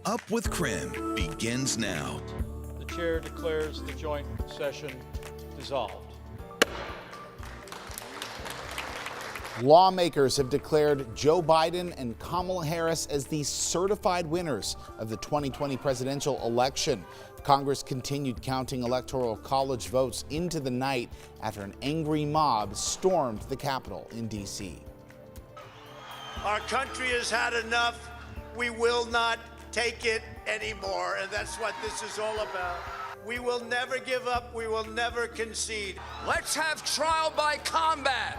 Up with KREM begins now. The chair declares the joint session dissolved. Lawmakers have declared Joe Biden and Kamala Harris as the certified winners of the 2020 presidential election. Congress continued counting electoral college votes into the night after an angry mob stormed the Capitol in D.C. Our country has had enough. We will not take it anymore, and that's what this is all about. We will never give up. We will never concede. Let's have trial by combat.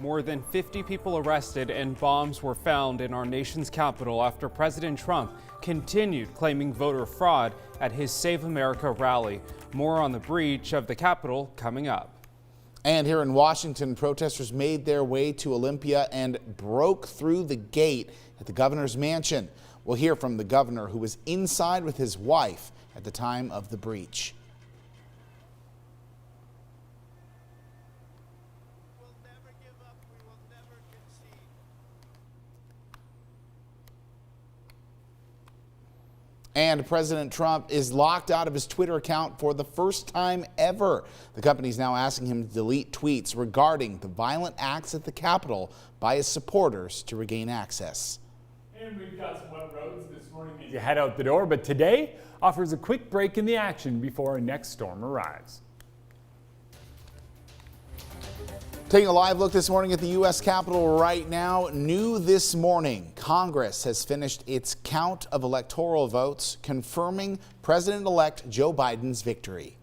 More than 50 people arrested and bombs were found in our nation's capital after President Trump continued claiming voter fraud at his Save America rally. More on the breach of the Capitol coming up. And here in Washington, protesters made their way to Olympia and broke through the gate at the governor's mansion. We'll hear from the governor, who was inside with his wife at the time of the breach. And President Trump is locked out of his Twitter account for the first time ever. The company is now asking him to delete tweets regarding the violent acts at the Capitol by his supporters to regain access. And we've got some wet roads this morning as you head out the door, but today offers a quick break in the action before our next storm arrives. Taking a live look this morning at the U.S. Capitol right now. New this morning, Congress has finished its count of electoral votes, confirming President-elect Joe Biden's victory.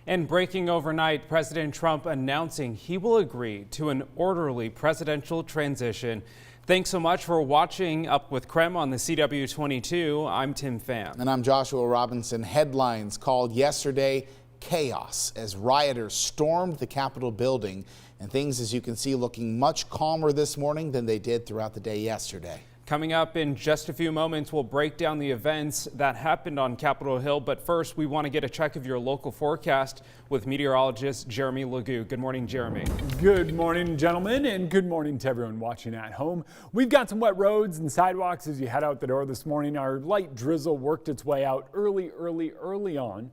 And breaking overnight, President Trump announcing he will agree to an orderly presidential transition. Thanks so much for watching Up with KREM on the CW22. I'm Tim Pham. And I'm Joshua Robinson. Headlines called yesterday chaos as rioters stormed the Capitol building. And things, as you can see, looking much calmer this morning than they did throughout the day yesterday. Coming up in just a few moments, we'll break down the events that happened on Capitol Hill. But first, we want to get a check of your local forecast with meteorologist Jeremy Legoo. Good morning, Jeremy. Good morning, gentlemen, and good morning to everyone watching at home. We've got some wet roads and sidewalks as you head out the door this morning. Our light drizzle worked its way out early on,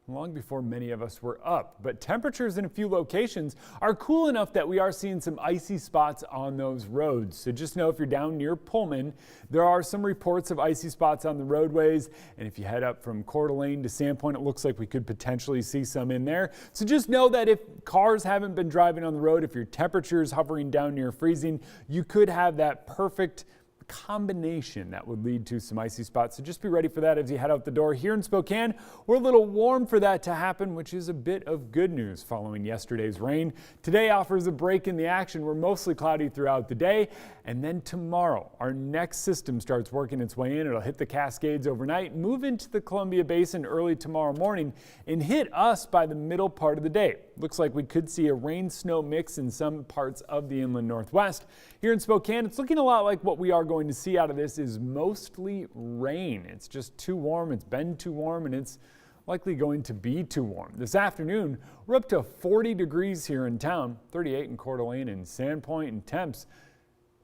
long before many of us were up. But temperatures in a few locations are cool enough that we are seeing some icy spots on those roads. So just know if you're down near Pullman, there are some reports of icy spots on the roadways. And if you head up from Coeur d'Alene to Sandpoint, it looks like we could potentially see some in there. So just know that if cars haven't been driving on the road, if your temperature is hovering down near freezing, you could have that perfect combination that would lead to some icy spots. So just be ready for that as you head out the door. Here in Spokane, we're a little warm for that to happen, which is a bit of good news following yesterday's rain. Today offers a break in the action. We're mostly cloudy throughout the day. And then tomorrow, our next system starts working its way in. It'll hit the Cascades overnight, move into the Columbia Basin early tomorrow morning, and hit us by the middle part of the day. Looks like we could see a rain-snow mix in some parts of the inland Northwest. Here in Spokane, it's looking a lot like what we are going to see out of this is mostly rain. It's just too warm. It's been too warm, and it's likely going to be too warm. This afternoon, we're up to 40 degrees here in town, 38 in Coeur d'Alene and Sandpoint, and temps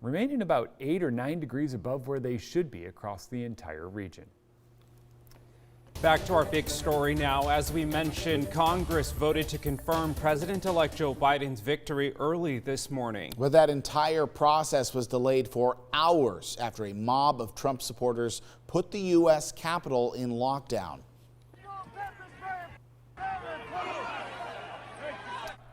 remaining about 8 or 9 degrees above where they should be across the entire region. Back to our big story now. As we mentioned, Congress voted to confirm President-elect Joe Biden's victory early this morning. Well, that entire process was delayed for hours after a mob of Trump supporters put the U.S. Capitol in lockdown.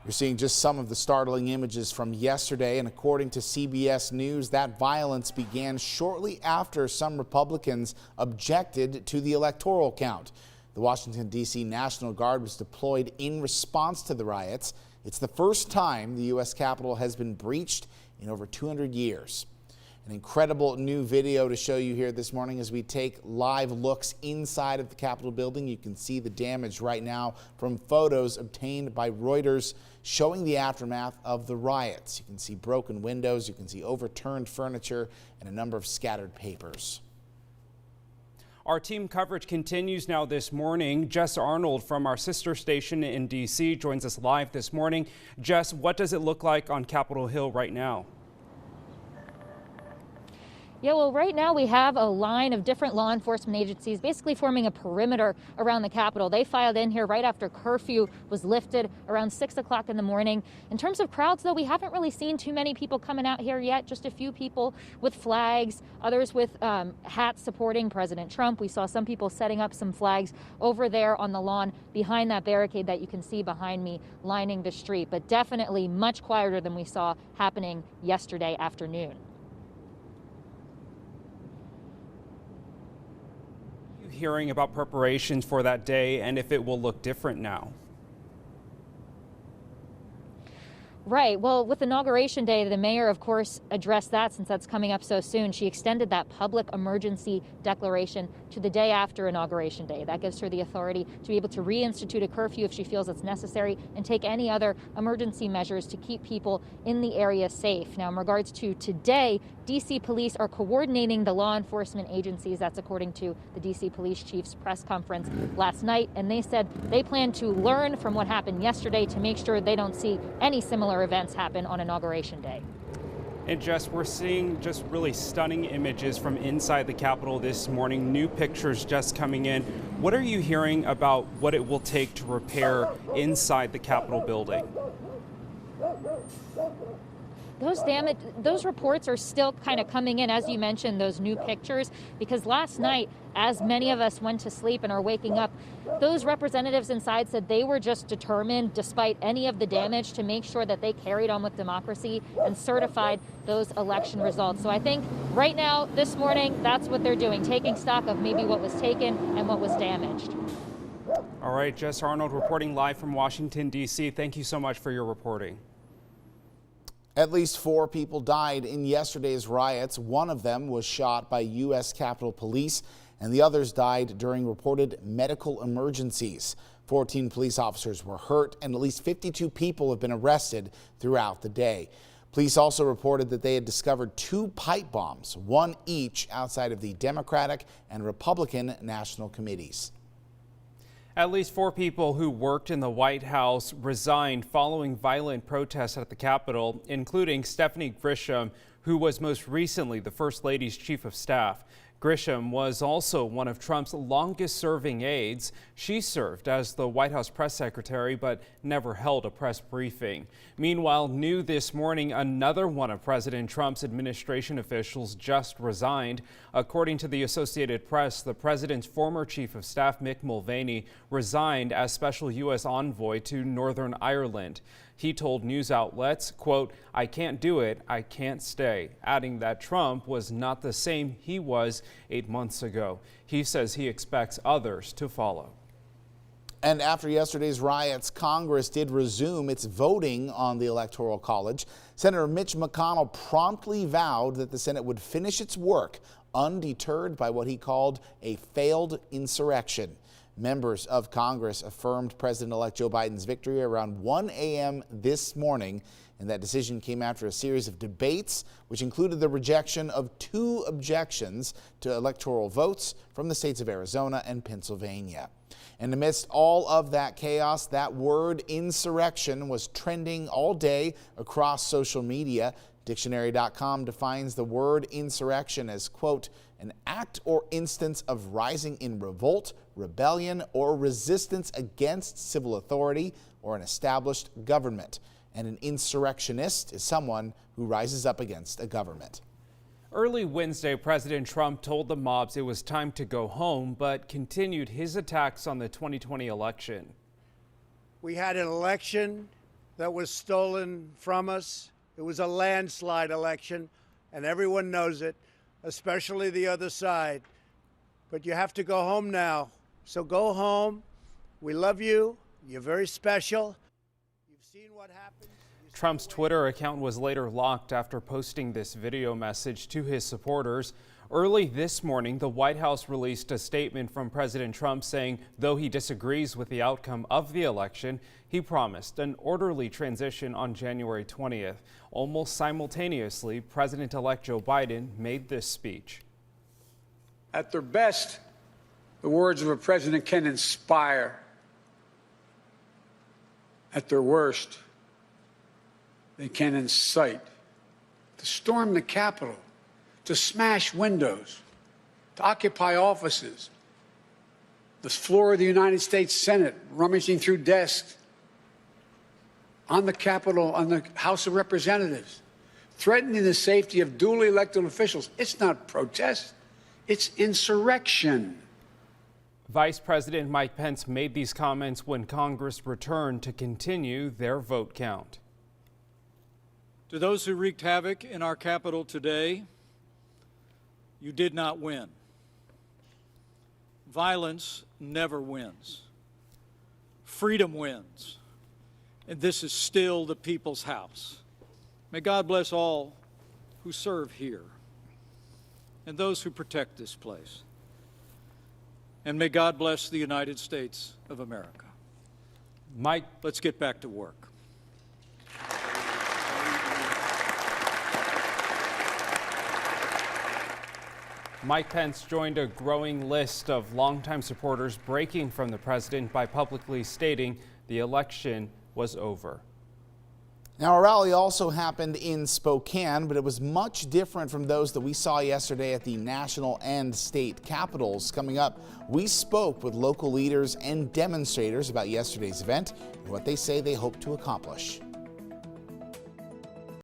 You're seeing just some of the startling images from yesterday, and according to CBS News, that violence began shortly after some Republicans objected to the electoral count. The Washington, D.C. National Guard was deployed in response to the riots. It's the first time the U.S. Capitol has been breached in over 200 years. An incredible new video to show you here this morning as we take live looks inside of the Capitol building. You can see the damage right now from photos obtained by Reuters showing the aftermath of the riots. You can see broken windows, you can see overturned furniture, and a number of scattered papers. Our team coverage continues now this morning. Jess Arnold from our sister station in D.C. joins us live this morning. Jess, what does it look like on Capitol Hill right now? Yeah, well, right now we have a line of different law enforcement agencies basically forming a perimeter around the Capitol. They filed in here right after curfew was lifted around 6 o'clock in the morning. In terms of crowds, though, we haven't really seen too many people coming out here yet. Just a few people with flags, others with hats supporting President Trump. We saw some people setting up some flags over there on the lawn behind that barricade that you can see behind me lining the street, but definitely much quieter than we saw happening yesterday afternoon. Hearing about preparations for that day and if it will look different now. Right. Well, with Inauguration Day, the mayor, of course, addressed that since that's coming up so soon. She extended that public emergency declaration to the day after Inauguration Day. That gives her the authority to be able to reinstitute a curfew if she feels it's necessary and take any other emergency measures to keep people in the area safe. Now, in regards to today, D.C. police are coordinating the law enforcement agencies. That's according to the D.C. police chief's press conference last night. And they said they plan to learn from what happened yesterday to make sure they don't see any similar events happen on Inauguration Day. And Jess, we're seeing just really stunning images from inside the Capitol this morning. New pictures just coming in. What are you hearing about what it will take to repair inside the Capitol building? Those reports are still kind of coming in, as you mentioned, those new pictures, because last night, as many of us went to sleep and are waking up, those representatives inside said they were just determined, despite any of the damage, to make sure that they carried on with democracy and certified those election results. So I think right now, this morning, that's what they're doing, taking stock of maybe what was taken and what was damaged. All right, Jess Arnold reporting live from Washington, D.C. Thank you so much for your reporting. At least 4 people died in yesterday's riots. One of them was shot by U.S. Capitol Police, and the others died during reported medical emergencies. 14 police officers were hurt, and at least 52 people have been arrested throughout the day. Police also reported that they had discovered 2 pipe bombs, one each outside of the Democratic and Republican national committees. At least 4 people who worked in the White House resigned following violent protests at the Capitol, including Stephanie Grisham, who was most recently the First Lady's chief of staff. Grisham was also one of Trump's longest-serving aides. She served as the White House press secretary but never held a press briefing. Meanwhile, new this morning, another one of President Trump's administration officials just resigned. According to the Associated Press, the president's former chief of staff, Mick Mulvaney, resigned as special U.S. envoy to Northern Ireland. He told news outlets, quote, "I can't do it, I can't stay," adding that Trump was not the same he was 8 months ago. He says he expects others to follow. And after yesterday's riots, Congress did resume its voting on the Electoral College. Senator Mitch McConnell promptly vowed that the Senate would finish its work undeterred by what he called a failed insurrection. Members of Congress affirmed President-elect Joe Biden's victory around 1 a.m. this morning, and that decision came after a series of debates, which included the rejection of 2 objections to electoral votes from the states of Arizona and Pennsylvania. And amidst all of that chaos, that word insurrection was trending all day across social media. Dictionary.com defines the word insurrection as, quote, an act or instance of rising in revolt, rebellion, or resistance against civil authority or an established government. And an insurrectionist is someone who rises up against a government. Early Wednesday, President Trump told the mobs it was time to go home, but continued his attacks on the 2020 election. We had an election that was stolen from us. It was a landslide election, and everyone knows it, especially the other side. But you have to go home now. So go home. We love you. You're very special. You've seen what happened. Trump's Twitter account was later locked after posting this video message to his supporters. Early this morning, the White House released a statement from President Trump saying, though he disagrees with the outcome of the election, he promised an orderly transition on January 20th. Almost simultaneously, President-elect Joe Biden made this speech. At their best, the words of a president can inspire. At their worst, they can incite. To storm the Capitol, to smash windows, to occupy offices, the floor of the United States Senate, rummaging through desks, on the Capitol, on the House of Representatives, threatening the safety of duly elected officials. It's not protest, it's insurrection. Vice President Mike Pence made these comments when Congress returned to continue their vote count. To those who wreaked havoc in our Capitol today, you did not win. Violence never wins. Freedom wins. And this is still the people's house. May God bless all who serve here and those who protect this place. And may God bless the United States of America. Mike, let's get back to work. Mike Pence joined a growing list of longtime supporters breaking from the president by publicly stating the election was over. Now, a rally also happened in Spokane, but it was much different from those that we saw yesterday at the national and state capitals. Coming up, we spoke with local leaders and demonstrators about yesterday's event and what they say they hope to accomplish.